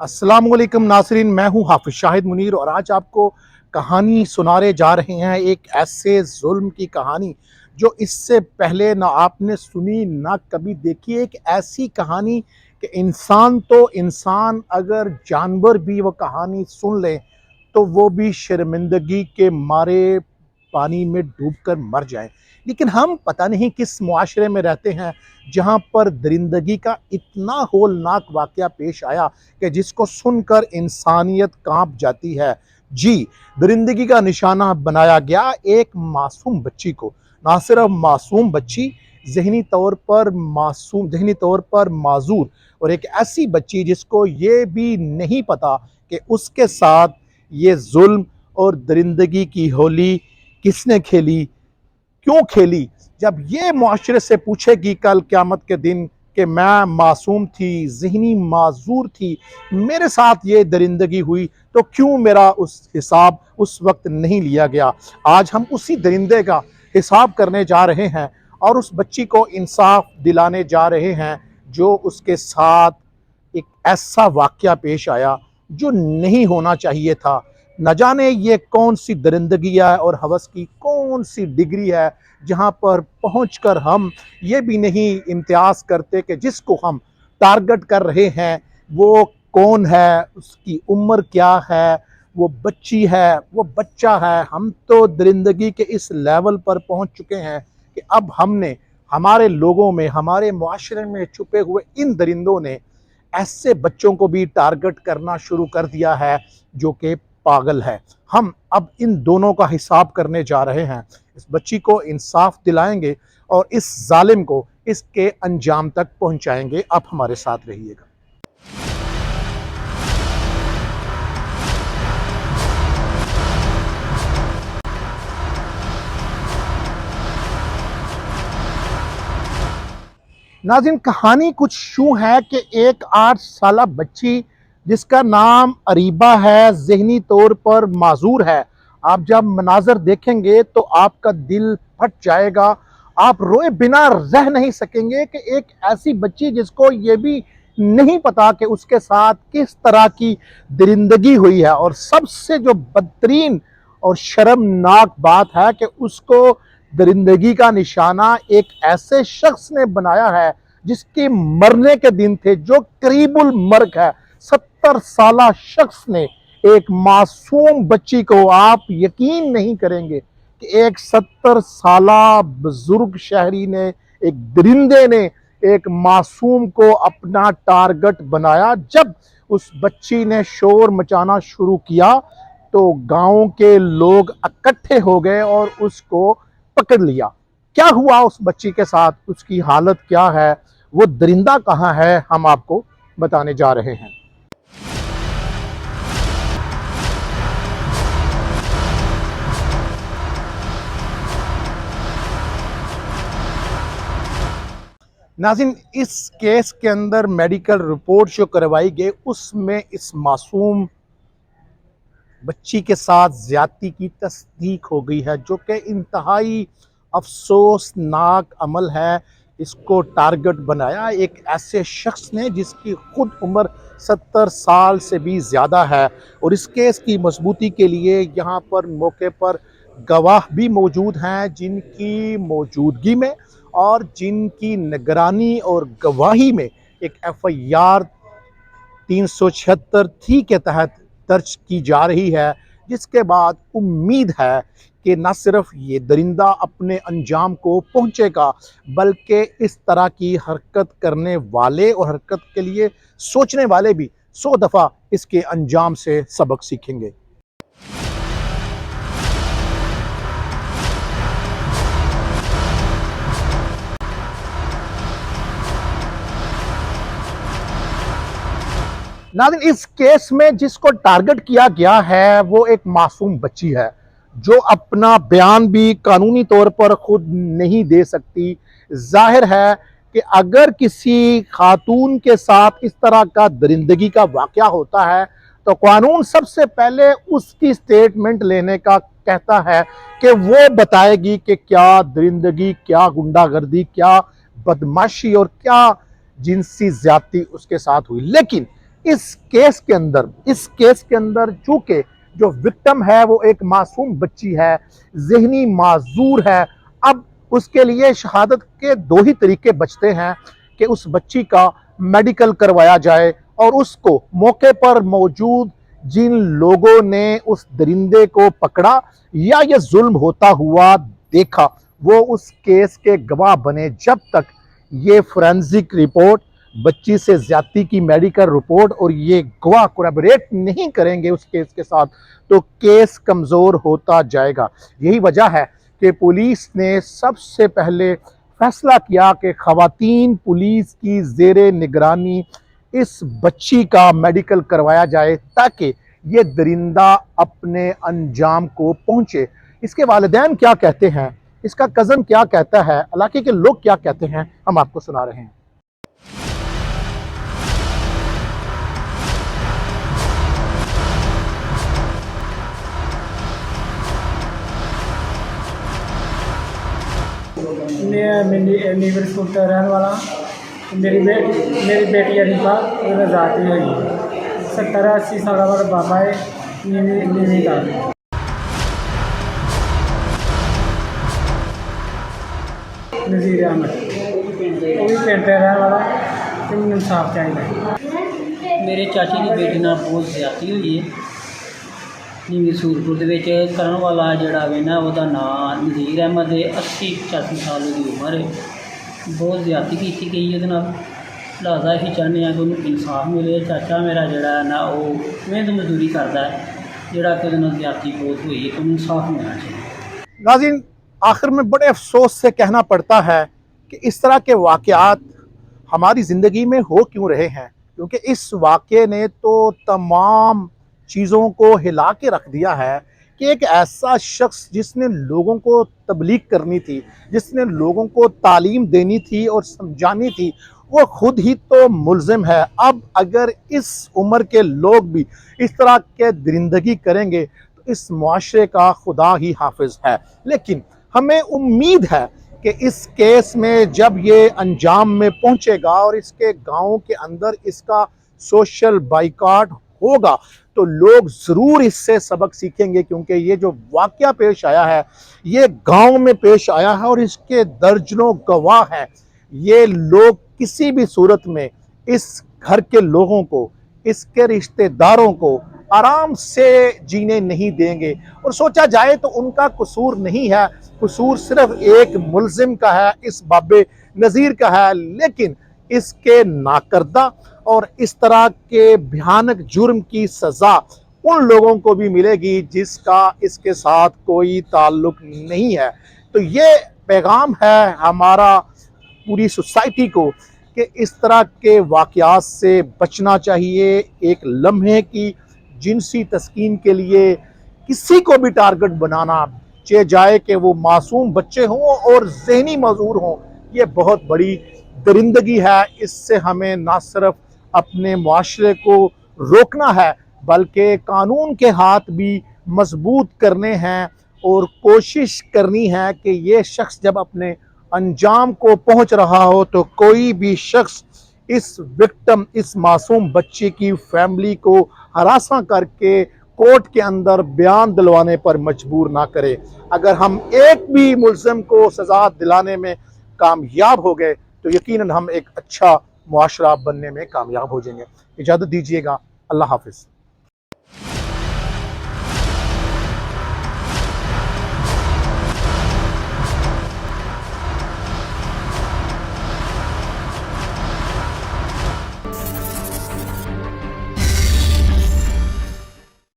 अस्सलाम वालेकुम नाज़रीन, मैं हूँ हाफिज शाहिद मुनीर और आज आपको कहानी सुनाने जा रहे हैं। एक ऐसे जुल्म की कहानी जो इससे पहले ना आपने सुनी ना कभी देखी। एक ऐसी कहानी कि इंसान तो इंसान, अगर जानवर भी वो कहानी सुन ले तो वो भी शर्मिंदगी के मारे पानी में डूबकर मर जाए। लेकिन हम पता नहीं किस मुआशरे में रहते हैं जहाँ पर दरिंदगी का इतना होलनाक वाक़या पेश आया कि जिसको सुनकर इंसानियत कांप जाती है। जी, दरिंदगी का निशाना बनाया गया एक मासूम बच्ची को। ना सिर्फ मासूम बच्ची, ज़हनी तौर पर माजूर, और एक ऐसी बच्ची जिसको ये भी नहीं पता कि उसके साथ ये जुल्म और दरिंदगी की होली किसने खेली, क्यों खेली। जब ये मुआशरे से पूछेगी कल क़यामत के दिन कि मैं मासूम थी, ज़हनी माजूर थी, मेरे साथ ये दरिंदगी हुई, तो क्यों मेरा उस हिसाब उस वक्त नहीं लिया गया। आज हम उसी दरिंदे का हिसाब करने जा रहे हैं और उस बच्ची को इंसाफ दिलाने जा रहे हैं जो उसके साथ एक ऐसा वाक़या पेश आया जो नहीं होना चाहिए था। न जाने ये कौन सी दरिंदगी है और हवस की कौन सी डिग्री है जहाँ पर पहुँचकर हम ये भी नहीं इम्तियाज़ करते कि जिसको हम टारगेट कर रहे हैं वो कौन है, उसकी उम्र क्या है, वो बच्ची है, वो बच्चा है। हम तो दरिंदगी के इस लेवल पर पहुँच चुके हैं कि अब हमने हमारे लोगों में, हमारे मुआशरे में छुपे हुए इन दरिंदों ने ऐसे बच्चों को भी टारगेट करना शुरू कर दिया है जो कि पागल है। हम अब इन दोनों का हिसाब करने जा रहे हैं। इस बच्ची को इंसाफ दिलाएंगे और इस जालिम को इसके अंजाम तक पहुंचाएंगे। आप हमारे साथ रहिएगा। नाज़रीन, कहानी कुछ यूँ है कि एक 8 साला बच्ची जिसका नाम अरीबा है, ज़हनी तौर पर माजूर है। आप जब मनाज़र देखेंगे तो आपका दिल फट जाएगा, आप रोए बिना रह नहीं सकेंगे कि एक ऐसी बच्ची जिसको ये भी नहीं पता कि उसके साथ किस तरह की दरिंदगी हुई है। और सबसे जो बदतरीन और शर्मनाक बात है कि उसको दरिंदगी का निशाना एक ऐसे शख्स ने बनाया है जिसके मरने के दिन थे, जो करीबुल मर्ग है। 70 साला शख्स ने एक मासूम बच्ची को, आप यकीन नहीं करेंगे कि एक 70 साला बुजुर्ग शहरी ने, एक दरिंदे ने एक मासूम को अपना टारगेट बनाया। जब उस बच्ची ने शोर मचाना शुरू किया तो गांव के लोग इकट्ठे हो गए और उसको पकड़ लिया। क्या हुआ उस बच्ची के साथ, उसकी हालत क्या है, वो दरिंदा कहाँ है, हम आपको बताने जा रहे हैं। नाज़रीन, इस केस के अंदर मेडिकल रिपोर्ट जो करवाई गई उसमें इस मासूम बच्ची के साथ ज्यादती की तस्दीक हो गई है, जो कि इंतहाई अफसोसनाक अमल है। इसको टारगेट बनाया एक ऐसे शख्स ने जिसकी खुद उम्र 70 साल से भी ज़्यादा है। और इस केस की मजबूती के लिए यहाँ पर मौके पर गवाह भी मौजूद हैं, जिनकी मौजूदगी में और जिनकी निगरानी और गवाही में एक FIR 376 के तहत दर्ज की जा रही है। जिसके बाद उम्मीद है कि न सिर्फ ये दरिंदा अपने अंजाम को पहुंचेगा, बल्कि इस तरह की हरकत करने वाले और हरकत के लिए सोचने वाले भी 100 दफ़ा इसके अंजाम से सबक सीखेंगे। नाज़रीन, इस केस में जिसको टारगेट किया गया है वो एक मासूम बच्ची है जो अपना बयान भी कानूनी तौर पर खुद नहीं दे सकती। जाहिर है कि अगर किसी खातून के साथ इस तरह का दरिंदगी का वाक़या होता है तो कानून सबसे पहले उसकी स्टेटमेंट लेने का कहता है कि वो बताएगी कि क्या दरिंदगी, क्या गुंडागर्दी, क्या बदमाशी और क्या जिनसी ज्यादती उसके साथ हुई। लेकिन اس کیس کے اندر چونکہ جو وکٹم ہے وہ ایک معصوم بچی ہے، ذہنی معذور ہے، اب اس کے لیے شہادت کے دو ہی طریقے بچتے ہیں کہ اس بچی کا میڈیکل کروایا جائے اور اس کو موقع پر موجود جن لوگوں نے اس درندے کو پکڑا یا یہ ظلم ہوتا ہوا دیکھا وہ اس کیس کے گواہ بنے۔ جب تک یہ فورینزک رپورٹ، بچی سے زیادتی کی میڈیکل رپورٹ اور یہ گواہ کوریبوریٹ نہیں کریں گے اس کیس کے ساتھ تو کیس کمزور ہوتا جائے گا۔ یہی وجہ ہے کہ پولیس نے سب سے پہلے فیصلہ کیا کہ خواتین پولیس کی زیر نگرانی اس بچی کا میڈیکل کروایا جائے تاکہ یہ درندہ اپنے انجام کو پہنچے۔ اس کے والدین کیا کہتے ہیں، اس کا کزن کیا کہتا ہے، علاقے کے لوگ کیا کہتے ہیں، ہم آپ کو سنا رہے ہیں۔ میں نیبر اسکول کا رہنے والا ہوں۔ میری بیٹی عریفہ ذاتی ہوئی ہے، 70-80 سال کا بابا ہے، نیوی کا نذیر احمد، وہ بھی پنڈ رہنے والا ہے، انصاف چاہیے۔ میرے چاچی کی بیٹی نال بہت زیادتی ہوئی ہے۔ نیوی سورپور کرن والا جڑا وے نا وہ نام نذیر احمد ہے، 80-85 سال کی عمر ہے، بہت زیادتی کی گئی ہے۔ لہٰذا یہ چاہتے ہیں کہ انہوں انصاف ملے۔ چاچا میرا جڑا ہے نا وہ محنت مزدوری کرتا ہے، جڑا کہ وہ زیادتی بہت ہوئی ہے تو انہوں انصاف ملنا چاہیے۔ ناظرین، آخر میں بڑے افسوس سے کہنا پڑتا ہے کہ اس طرح کے واقعات ہماری زندگی میں ہو کیوں رہے ہیں، کیونکہ اس واقعے نے تو تمام چیزوں کو ہلا کے رکھ دیا ہے کہ ایک ایسا شخص جس نے لوگوں کو تبلیغ کرنی تھی، جس نے لوگوں کو تعلیم دینی تھی اور سمجھانی تھی، وہ خود ہی تو ملزم ہے۔ اب اگر اس عمر کے لوگ بھی اس طرح کے درندگی کریں گے تو اس معاشرے کا خدا ہی حافظ ہے۔ لیکن ہمیں امید ہے کہ اس کیس میں جب یہ انجام میں پہنچے گا اور اس کے گاؤں کے اندر اس کا سوشل بائیکاٹ ہوگا تو لوگ ضرور اس سے سبق سیکھیں گے، کیونکہ یہ جو واقعہ پیش آیا ہے یہ گاؤں میں پیش آیا ہے اور اس کے درجنوں گواہ ہیں۔ یہ لوگ کسی بھی صورت میں اس گھر کے لوگوں کو، اس کے رشتہ داروں کو آرام سے جینے نہیں دیں گے، اور سوچا جائے تو ان کا قصور نہیں ہے، قصور صرف ایک ملزم کا ہے، اس باب نذیر کا ہے، لیکن اس کے ناکردہ اور اس طرح کے بھیانک جرم کی سزا ان لوگوں کو بھی ملے گی جس کا اس کے ساتھ کوئی تعلق نہیں ہے۔ تو یہ پیغام ہے ہمارا پوری سوسائٹی کو کہ اس طرح کے واقعات سے بچنا چاہیے۔ ایک لمحے کی جنسی تسکین کے لیے کسی کو بھی ٹارگٹ بنانا، چاہے جائے کہ وہ معصوم بچے ہوں اور ذہنی معذور ہوں، یہ بہت بڑی درندگی ہے۔ اس سے ہمیں نہ صرف اپنے معاشرے کو روکنا ہے بلکہ قانون کے ہاتھ بھی مضبوط کرنے ہیں اور کوشش کرنی ہے کہ یہ شخص جب اپنے انجام کو پہنچ رہا ہو تو کوئی بھی شخص اس وکٹم، اس معصوم بچے کی فیملی کو ہراساں کر کے کورٹ کے اندر بیان دلوانے پر مجبور نہ کرے۔ اگر ہم ایک بھی ملزم کو سزا دلانے میں کامیاب ہو گئے تو یقیناً ہم ایک اچھا معاشرہ بننے میں کامیاب ہو جائیں گے۔ اجازت دیجیے گا، اللہ حافظ۔